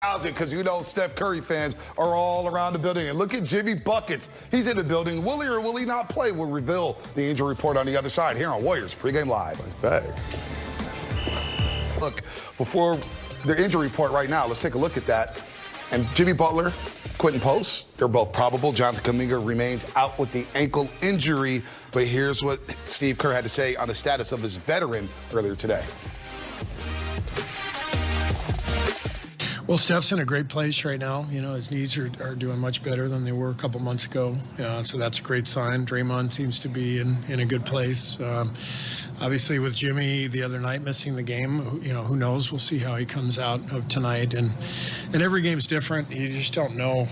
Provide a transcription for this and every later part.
Because you know Steph Curry fans are all around the building. And look at Jimmy Buckets. He's in the building. Will he or will he not play? We'll reveal the injury report on the other side here on Warriors Pregame Live. Nice bag. Look, before the injury report right now, let's take a look at that. And Jimmy Butler, Quentin Post, they're both probable. Jonathan Kuminga remains out with the ankle injury. But here's what Steve Kerr had to say on the status of his veteran earlier today. Well, Steph's in a great place right now. You know, his knees are doing much better than they were a couple months ago. So that's a great sign. Draymond seems to be in a good place. Obviously, with Jimmy the other night missing the game, you know, who knows? We'll see how he comes out of tonight. And every game's different. You just don't know.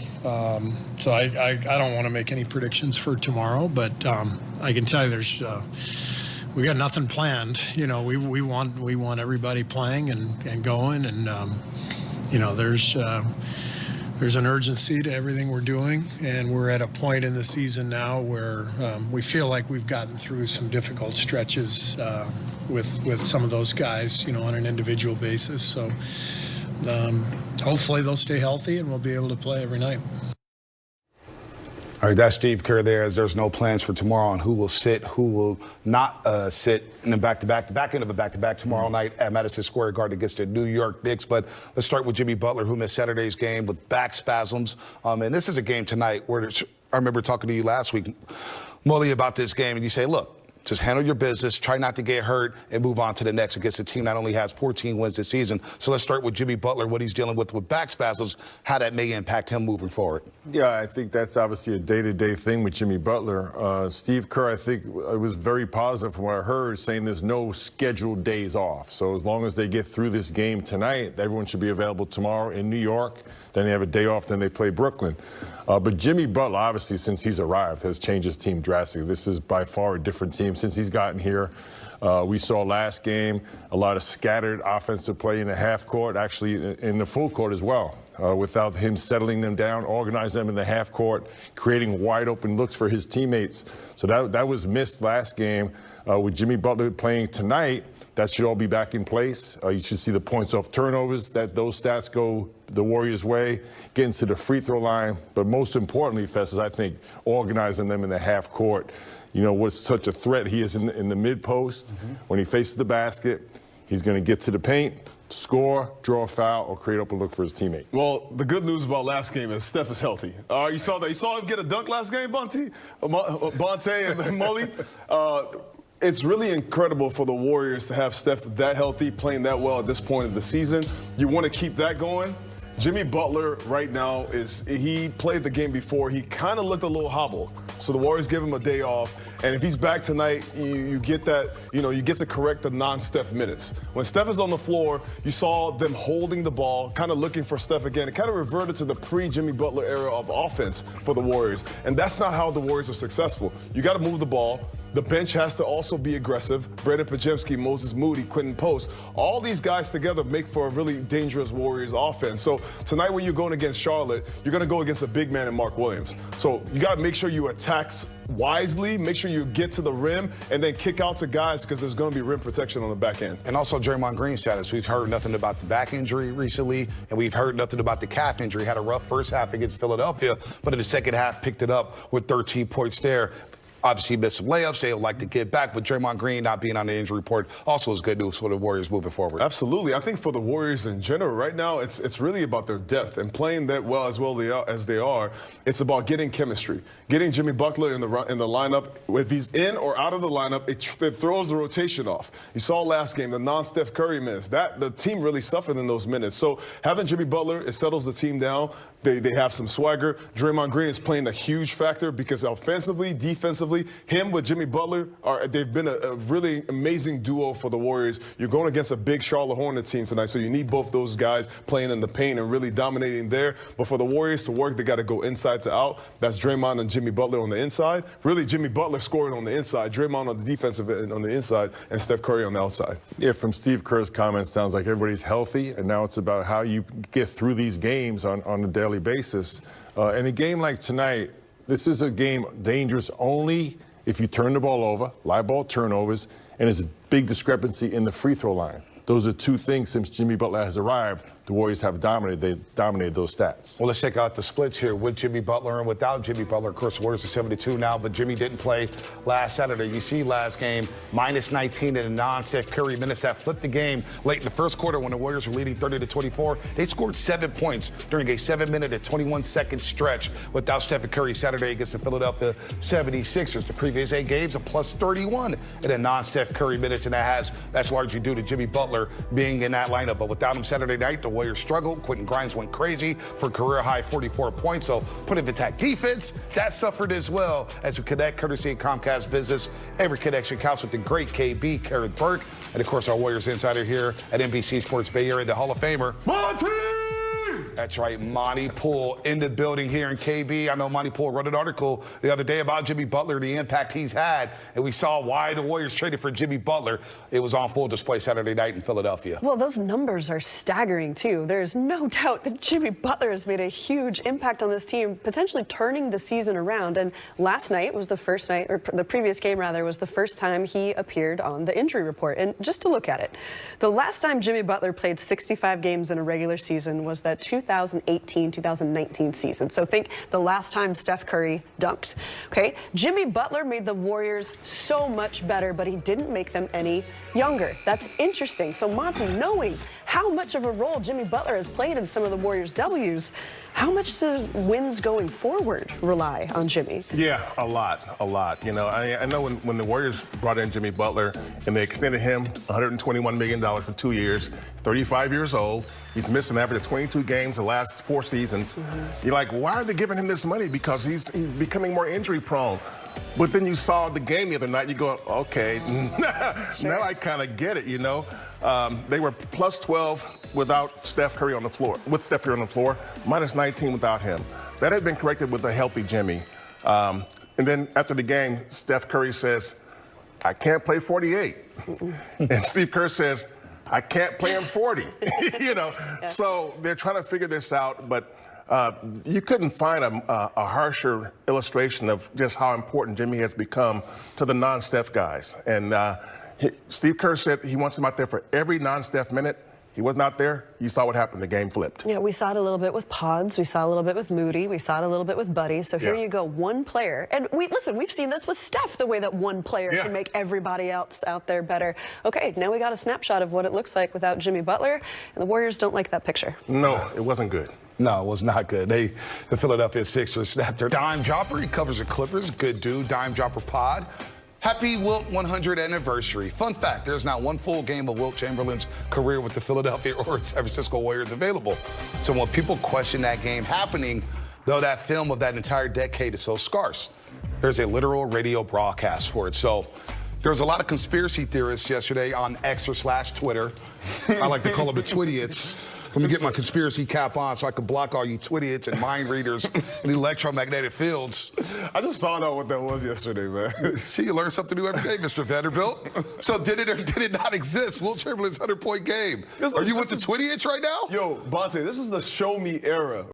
So I don't want to make any predictions for tomorrow, but I can tell you we got nothing planned. You know, we want everybody playing and going, and you know, there's an urgency to everything we're doing, and we're at a point in the season now where we feel like we've gotten through some difficult stretches with some of those guys, you know, on an individual basis. So hopefully they'll stay healthy and we'll be able to play every night. All right, that's Steve Kerr there, as there's no plans for tomorrow on who will sit, who will not sit in the back end of a back-to-back tomorrow night at Madison Square Garden against the New York Knicks. But let's start with Jimmy Butler, who missed Saturday's game with back spasms. And this is a game tonight where I remember talking to you last week, Molly, about this game, and you say, look, just handle your business, try not to get hurt, and move on to the next against a team that only has 14 wins this season. So let's start with Jimmy Butler, what he's dealing with back spasms, how that may impact him moving forward. Yeah, I think that's obviously a day-to-day thing with Jimmy Butler. Steve Kerr, I think, was very positive from what I heard, saying there's no scheduled days off. So as long as they get through this game tonight, everyone should be available tomorrow in New York. Then they have a day off, then they play Brooklyn. But Jimmy Butler, obviously, since he's arrived, has changed his team drastically. This is by far a different team since he's gotten here. We saw last game a lot of scattered offensive play in the half court, actually in the full court as well, without him settling them down, organizing them in the half court, creating wide open looks for his teammates. So that was missed last game. With Jimmy Butler playing tonight, that should all be back in place. You should see the points off turnovers, those stats go the Warriors' way, getting to the free throw line. But most importantly, Festus, I think organizing them in the half court. You know, what's such a threat he is in the mid post. When he faces the basket, he's going to get to the paint, score, draw a foul, or create open look for his teammate. Well, the good news about last game is Steph is healthy. You saw that. You saw him get a dunk last game, Bonte and Mully. It's really incredible for the Warriors to have Steph that healthy, playing that well at this point of the season. You want to keep that going. Jimmy Butler right now he played the game before. He kind of looked a little hobbled. So the Warriors give him a day off. And if he's back tonight, you get that, you get to correct the non-Steph minutes. When Steph is on the floor, you saw them holding the ball, kind of looking for Steph again. It kind of reverted to the pre-Jimmy Butler era of offense for the Warriors. And that's not how the Warriors are successful. You got to move the ball. The bench has to also be aggressive. Brandon Pajemski, Moses Moody, Quentin Post, all these guys together make for a really dangerous Warriors offense. So tonight when you're going against Charlotte, you're going to go against a big man in Mark Williams. So you got to make sure you attack wisely, make sure you get to the rim, and then kick out to guys because there's going to be rim protection on the back end. And also Draymond Green's status. We've heard nothing about the back injury recently, and we've heard nothing about the calf injury. Had a rough first half against Philadelphia, but in the second half picked it up with 13 points there. Obviously missed some layups. They would like to get back, but Draymond Green not being on the injury report also is good news for the Warriors moving forward. Absolutely. I think for the Warriors in general, right now, it's really about their depth and playing that well as they are. It's about getting chemistry, getting Jimmy Butler in the lineup. If he's in or out of the lineup, it throws the rotation off. You saw last game the non-Steph Curry minutes. The team really suffered in those minutes. So having Jimmy Butler, it settles the team down. They have some swagger. Draymond Green is playing a huge factor because offensively, defensively, him with Jimmy Butler, they've been a really amazing duo for the Warriors. You're going against a big Charlotte Hornets team tonight, so you need both those guys playing in the paint and really dominating there. But for the Warriors to work, they got to go inside to out. That's Draymond and Jimmy Butler on the inside. Really, Jimmy Butler scoring on the inside, Draymond on the defensive end on the inside, and Steph Curry on the outside. Yeah, from Steve Kerr's comments, sounds like everybody's healthy, and now it's about how you get through these games on a daily basis. In a game like tonight, this is a game dangerous only if you turn the ball over, live ball turnovers, and there's a big discrepancy in the free throw line. those are two things since Jimmy Butler has arrived, the Warriors have dominated. They dominated those stats. Well, let's check out the splits here with Jimmy Butler and without Jimmy Butler. Of course, the Warriors are 72 now, but Jimmy didn't play last Saturday. You see last game, minus 19 in the non-Steph Curry minutes that flipped the game late in the first quarter when the Warriors were leading 30-24. They scored 7 points during a 7-minute and 21-second stretch without Steph Curry Saturday against the Philadelphia 76ers. The previous 8 games, a plus 31 in the non-Steph Curry minutes, and that's largely due to Jimmy Butler being in that lineup. But without him Saturday night, the Warriors struggled. Quentin Grimes went crazy for career-high 44 points. So put in attack defense, that suffered as well. As we connect, courtesy of Comcast Business, every connection counts with the great KB, Karen Burke, and of course our Warriors insider here at NBC Sports Bay Area, the Hall of Famer, Monty! That's right, Monty Poole in the building here in KB. I know Monty Poole wrote an article the other day about Jimmy Butler, the impact he's had, and we saw why the Warriors traded for Jimmy Butler. It was on full display Saturday night in Philadelphia. Well, those numbers are staggering, too. There's no doubt that Jimmy Butler has made a huge impact on this team, potentially turning the season around. And last night was the first night, or the previous game, rather, was the first time he appeared on the injury report. And just to look at it, the last time Jimmy Butler played 65 games in a regular season was that 2018-2019 season. So think the last time Steph Curry dunked. Okay, Jimmy Butler made the Warriors so much better, but he didn't make them any younger. That's interesting. So Monty, knowing how much of a role Jimmy Butler has played in some of the Warriors' W's, how much does wins going forward rely on Jimmy? Yeah, a lot. You know, I know when the Warriors brought in Jimmy Butler and they extended him $121 million for 2 years, 35 years old. He's missed an average of 22 games the last 4 seasons. You're like, why are they giving him this money? Because he's becoming more injury prone. But then you saw the game the other night, you go, okay, now I kind of get it, you know. They were plus 12 without Steph Curry on the floor, minus 19 without him. That had been corrected with a healthy Jimmy. And then after the game, Steph Curry says, I can't play 48. And Steve Kerr says, I can't play him 40, you know. Yeah. So they're trying to figure this out, but you couldn't find a harsher illustration of just how important Jimmy has become to the non-Steph guys. And Steve Kerr said he wants him out there for every non-Steph minute. He wasn't out there. You saw what happened. The game flipped. Yeah, we saw it a little bit with Pods. We saw a little bit with Moody. We saw it a little bit with Buddy. So here you go, one player. And we've seen this with Steph, the way that one player can make everybody else out there better. Okay, now we got a snapshot of what it looks like without Jimmy Butler, and the Warriors don't like that picture. No, it wasn't good. No, it was not good. The Philadelphia Sixers snapped their dime dropper. He covers the Clippers. Good dude, dime dropper pod. Happy Wilt 100th anniversary. Fun fact, there's not one full game of Wilt Chamberlain's career with the Philadelphia or San Francisco Warriors available. So when people question that game happening, though that film of that entire decade is so scarce, there's a literal radio broadcast for it. So there was a lot of conspiracy theorists yesterday on X or /Twitter. I like to call them the Twidiots. Let me get my conspiracy cap on so I can block all you Twidiots and mind readers in the electromagnetic fields. I just found out what that was yesterday, man. See, you learn something new every day, Mr. Vanderbilt. So did it or did it not exist? Wilt Chamberlain's 100-point game. Are you with the Twidiots right now? Yo, Bonte, this is the show me era.